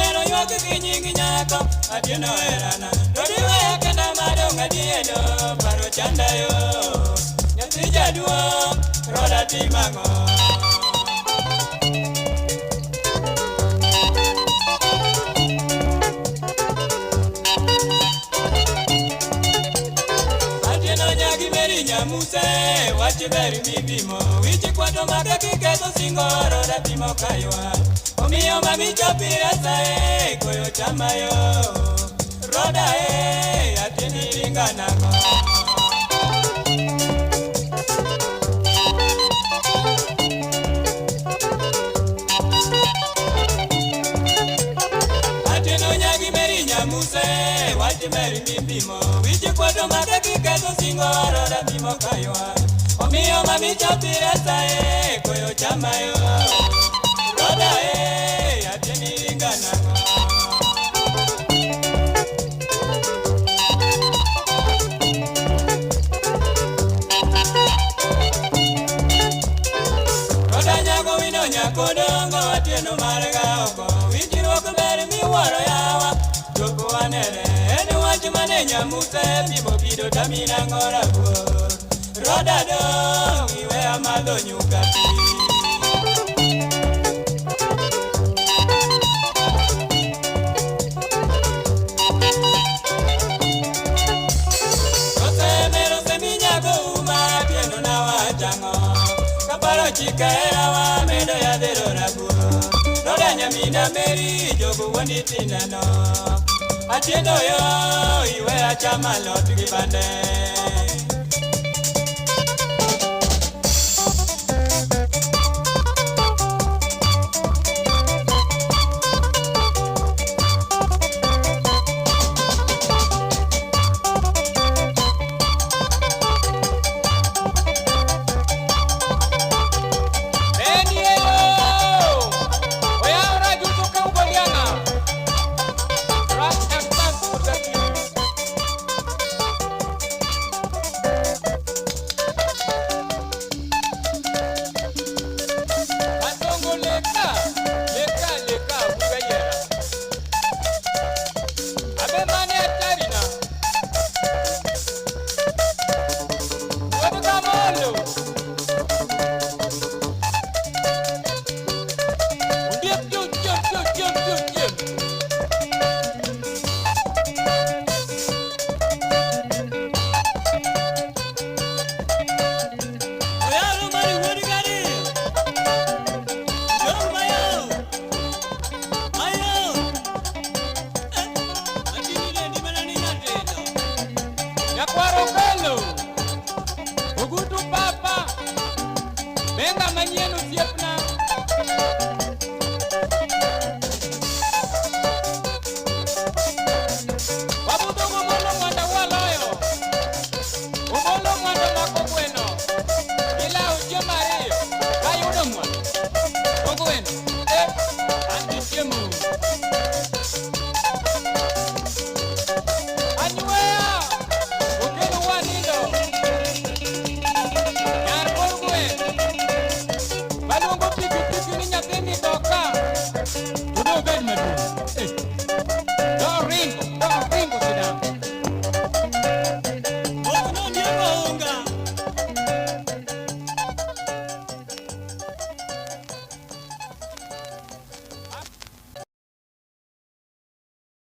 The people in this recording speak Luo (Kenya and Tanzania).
Omero ywak gi nying nyako atieno herana Dodiwe kenda madonga diedo paro chanda yo Nyathi jaduong' roda timang'o Atieno nyagi meri nyamuse wachi beri mipimo Wichi kwato maka kiketo singo roda timo kaywa Omiyo mami chopira sae koyo chamayo Roda atini ringa nango Atieno nyagi meri nyamuse wachi meri mipimo Wichi kwato maka kiketo singo roda timo kaywa Omiyo mami chopira sae koyo chamayo Roda atini ringa nango Roda nyago wino nyako dongo atieno marga oko Winjruok ber miwuoro yawa Chopo wanere en wach mane nyamuse Pimo pido tamina ng'ora buor Roda dong iwe amadho nyuka pi Chika era wa medo ya dero rabuo Roda nyamina meri jogu wani tinano Atiendo yo iwe achama lot gibande